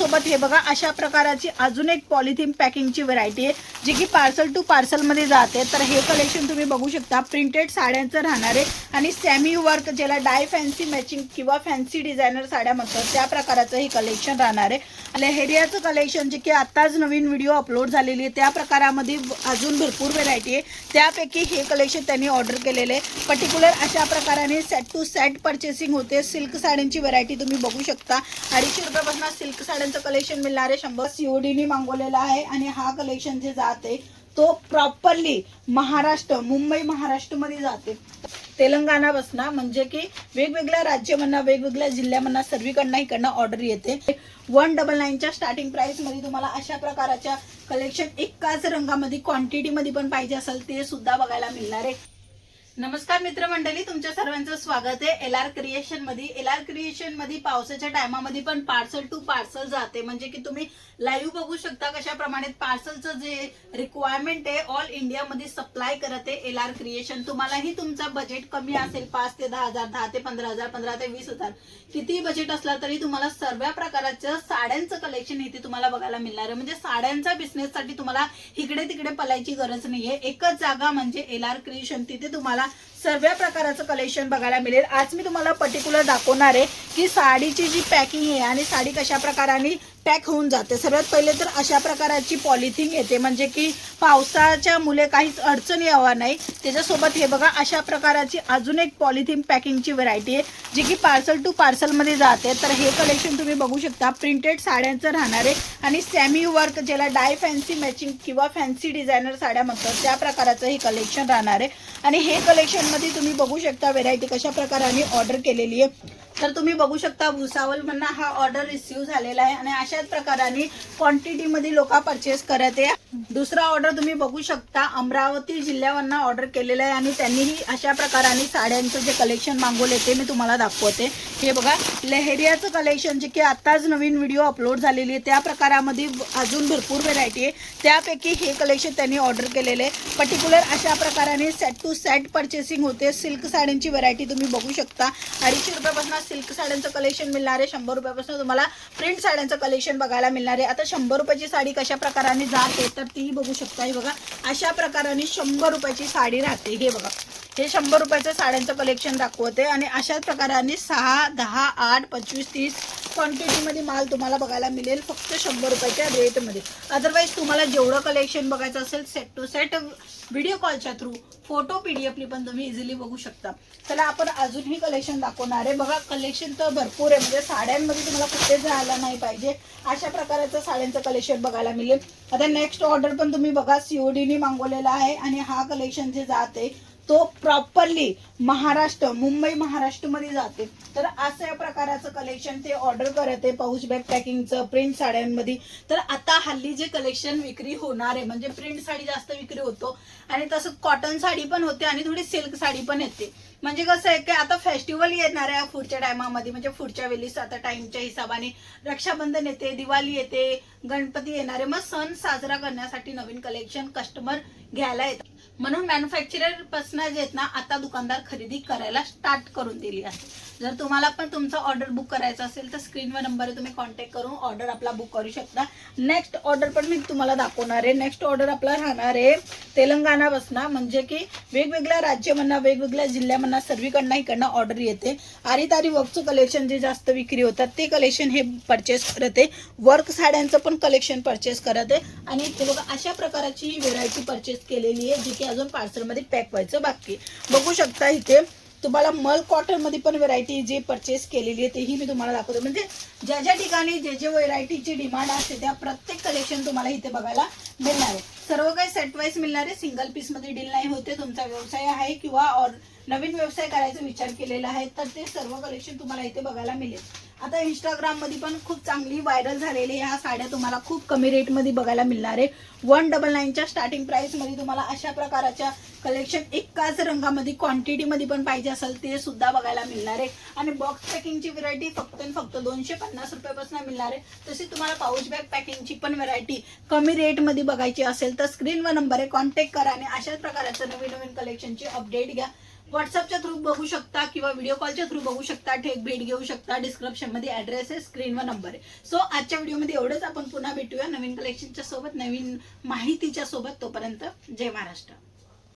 त्याच्यासोबत हे बघा अशा प्रकाराची अजून एक पॉलिथिन पॅकिंगची व्हरायटी आहे जी की पार्सल टू पार्सल मध्ये जाते। तर हे कलेक्शन तुम्ही बघू शकता, प्रिंटेड साड्यांचं राहणार आहे आणि सेमी वर्क ज्याला डाय फॅन्सी मॅचिंग किंवा फॅन्सी डिझायनर साड्या म्हणतात त्या प्रकाराचं हे कलेक्शन राहणार आहे। लेहेरियाचं कलेक्शन जे की आताच नवीन व्हिडिओ अपलोड झालेली आहे त्या प्रकारामध्ये अजून भरपूर व्हरायटी आहे, त्यापैकी हे कलेक्शन त्यांनी ऑर्डर केलेले आहे। पर्टिक्युलर अशा प्रकाराने सेट टू सेट परचेसिंग होते। सिल्क साड्यांची व्हरायटी तुम्ही बघू शकता, 250 रुपयापासून सिल्क साड्यांचं कलेक्शन मिळणार आहे। 100 सीओडीनी मागवलेला आहे आणि हा कलेक्शन जे जाते तो प्रॉपरली महाराष्ट्र, मुंबई महाराष्ट्रमध्ये जाते। तेलंगणा बसना म्हणजे की वेगवेगळ्या राज्यामधनं वेगवेगळ्या जिल्ह्यामधनं सर्वीकडनं इकडनं ऑर्डर येते। 199च्या स्टार्टिंग प्राइस मध्ये तुम्हाला अशा प्रकारच्या कलेक्शन एकाच रंगामध्ये क्वांटिटीमध्ये पण पाहिजे असेल ते सुद्धा बघायला मिळणार आहे। नमस्कार मित्रमंडळी, तुमच्या सर्वांचं स्वागत आहे एलआर क्रिएशन मध्ये। एलआर क्रिएशन मध्ये पावसाच्या टायमामध्ये पण पार्सल टू पार्सल जाते, म्हणजे की तुम्ही लाईव्ह बघू शकता कशा प्रमाणे पार्सलचं जे रिक्वायरमेंट आहे ऑल इंडिया मध्ये सप्लाय करत आहे एलआर क्रिएशन। तुम्हालाही तुमचा बजेट कमी असेल 5 ते 10,000, 10 ते 15,000, 15 ते 20,000 किती बजेट असला तरी तुम्हाला सर्व प्रकारचं साड्यांचं कलेक्शन इथे तुम्हाला बघायला मिळणार आहे। म्हणजे साड्यांचा बिझनेस साठी तुम्हाला इकडे तिकडे पलायची गरज नाहीये, एकच जागा म्हणजे एलआर क्रिएशन, तिथे तुम्हाला सर्व प्रकारचं कलेक्शन बघायला मिळेल। आज मी तुम्हाला पर्टिक्युलर दाखवणार आहे की साडीची जी पॅकिंग आहे आणि साडी कशा प्रकाराने पॅक होऊन जाते। सर्वात पहिले तर अशा प्रकारची पॉलिथिन येते, म्हणजे की पावसाच्या मुले काहीच अडचण यावा नाही। त्याच्यासोबत हे बघा अशा प्रकारची अजून एक पॉलिथिन पॅकिंगची व्हरायटी आहे जी की पार्सल टू पार्सल मध्ये जाते। तर हे कलेक्शन तुम्ही बघू शकता, प्रिंटेड साड्यांचं राहणार आहे आणि सेमी वर्क ज्याला डाय फॅन्सी मॅचिंग किंवा फॅन्सी डिझायनर साड्या म्हणतात त्या प्रकाराचं हे कलेक्शन राहणार आहे। आणि हे कलेक्शन मध्ये तुम्ही बघू शकता व्हरायटी कशा प्रकाराने ऑर्डर केलेली आहे। तर तुम्ही बघू शकता भुसावल मधून हा ऑर्डर रिसीव झालेला आहे आणि अशाच प्रकाराने क्वांटिटी मध्ये लोक परचेस करत आहे। दुसरा ऑर्डर तुम्ही बघू शकता अमरावती जिल्ह्यावरून ऑर्डर केलेला आहे आणि त्यांनीही अशा प्रकाराने साड्यांचं जे कलेक्शन मागवले ते मी तुम्हाला दाखवते। हे बघा लेहेरियाचं कलेक्शन जे की आताच नवीन व्हिडिओ अपलोड झालेली आहे त्या प्रकारामध्ये अजून भरपूर व्हरायटी आहे, त्यापैकी हे कलेक्शन त्यांनी ऑर्डर केलेले आहे। पर्टिक्युलर अशा प्रकाराने सेट टू सेट परचेसिंग होते। सिल्क साड्यांची व्हरायटी तुम्ही बघू शकता, 250 रुपयापासून सिल्क साड्यांचं कलेक्शन मिळणार आहे। 100 रुपयापासून तुम्हाला प्रिंट साड्यांचं कलेक्शन बघायला मिळणार आहे। आता 100 रुपयाची साडी कशा प्रकाराने जाते तर ती बघू शकता। हे बघा अशा प्रकाराने 100 रुपयाची साडी राहते। हे बघा हे 100 रुपयाचं साड्यांचं कलेक्शन दाखवते आणि अशाच प्रकाराने 6, 10, 8, 25, 30 क्वांटिटीमध्ये माल तुम्हाला बघायला मिळेल फक्त 100 रुपयाच्या रेटमध्ये। अदरवाईज तुम्हाला जेवढं कलेक्शन बघायचं असेल सेट टू सेट व्हिडिओ कॉलच्या थ्रू फोटो पीडीएफली पण तुम्ही इझिली बघू शकता। चला आपण अजूनही कलेक्शन दाखवणार आहे। बघा कलेक्शन तर भरपूर आहे, म्हणजे साड्यांमध्ये तुम्हाला कुठे जायला नाही पाहिजे अशा प्रकारचं साड्यांचं कलेक्शन बघायला मिळेल। आता नेक्स्ट ऑर्डर पण तुम्ही बघा सीओडीनी मागवलेला आहे आणि हा कलेक्शन जे जाते तो प्रॉपरली महाराष्ट्र, मुंबई महाराष्ट्रमध्ये जाते। तर अशा प्रकारचं कलेक्शन ते ऑर्डर करत आहे पाऊच बॅग पॅकिंगचं प्रिंट साड्यांमध्ये। तर आता हल्ली जे कलेक्शन विक्री होणार आहे म्हणजे प्रिंट साडी जास्त विक्री होतो आणि तसंच कॉटन साडी पण होते आणि थोडी सिल्क साडी पण येते। म्हणजे कसं आहे की आता फेस्टिवल येणार आहे पुढच्या टायमामध्ये, म्हणजे पुढच्या वेळेस आता टाइमच्या हिशोबाने रक्षाबंधन येते, दिवाळी येते, गणपती येणार आहे, मग सण साजरा करण्यासाठी नवीन कलेक्शन कस्टमर घ्यायला येतात। म्हणून मॅन्युफॅक्चरर पासून जे आहेत ना आता दुकानदार खरेदी करायला स्टार्ट करून दिली आहे। जर तुम्हाला पण तुमचा ऑर्डर बुक करायचा असेल तर स्क्रीनवर नंबर तुम्ही कॉन्टॅक्ट करून ऑर्डर आपला बुक करू शकता। नेक्स्ट ऑर्डर पण मी तुम्हाला दाखवणार आहे। नेक्स्ट ऑर्डर आपला राहणार आहे तेलंगणा बसना, म्हणजे की वेगवेगळ्या राज्यामधनं वेगवेगळ्या जिल्ह्यामधनं सर्वीकडनं इकडनं ऑर्डर येते। आरी वर्कचं कलेक्शन जे जास्त विक्री होतात ते कलेक्शन हे परचेस करत आहे। वर्क साड्यांचं पण कलेक्शन परचेस करत आहे आणि ते बघा अशा प्रकारची ही व्हेरायटी परचेस केलेली आहे जी की अजून पार्सलमध्ये पॅक व्हायचं बाकी। बघू शकता इथे तुम्हाला मल कॉटन मध्ये पण व्हरायटी जी परचेस केलेली आहे तेही मी तुम्हाला दाखवते। म्हणजे ज्या ज्या ठिकाणी जे व्हरायटीची डिमांड असते त्या प्रत्येक कलेक्शन तुम्हाला इथे बघायला मिळणार आहे। सर्व काही सेट वाईज मिळणार आहे, सिंगल पीस मध्ये डील नाही होते। तुमचा व्यवसाय आहे किंवा नवीन व्यवसाय करायचा विचार केलेला आहे तर ते सर्व कलेक्शन तुम्हाला इथे बघायला मिळेल। आता इंस्टाग्राम मध्ये पण खूप चांगली व्हायरल झालेली ह्या साड्या तुम्हाला खूप कमी रेट मध्ये बघायला मिळणार आहे। 199च्या स्टार्टिंग प्राइस मध्ये तुम्हाला अशा प्रकारच्या कलेक्शन एकाच रंगामध्ये क्वांटिटी मध्ये पण पाहिजे असेल ते सुद्धा बघायला मिळणार आहे। आणि बॉक्स पॅकिंगची व्हरायटी फक्त 250 रुपयापासून मिळणार आहे। तशी तुम्हाला पाऊच बॅग पॅकिंगची पण व्हरायटी कमी रेट मध्ये बघायची असेल तर स्क्रीनवर नंबर आहे, कॉन्टॅक्ट करा आणि अशाच प्रकारचं नवीन कलेक्शनची अपडेट घ्या। व्हॉट्सअपच्या थ्रू बघू शकता किंवा व्हिडिओ कॉलच्या थ्रू बघू शकता, थेट भेट घेऊ शकता. डिस्क्रिप्शन मध्ये ऍड्रेस आहे, स्क्रीनवर नंबर आहे. सो आजच्या व्हिडिओमध्ये एवढंच. आपण पुन्हा भेटूया नवीन कलेक्शनच्या सोबत, नवीन माहितीच्या सोबत. तोपर्यंत जय महाराष्ट्र.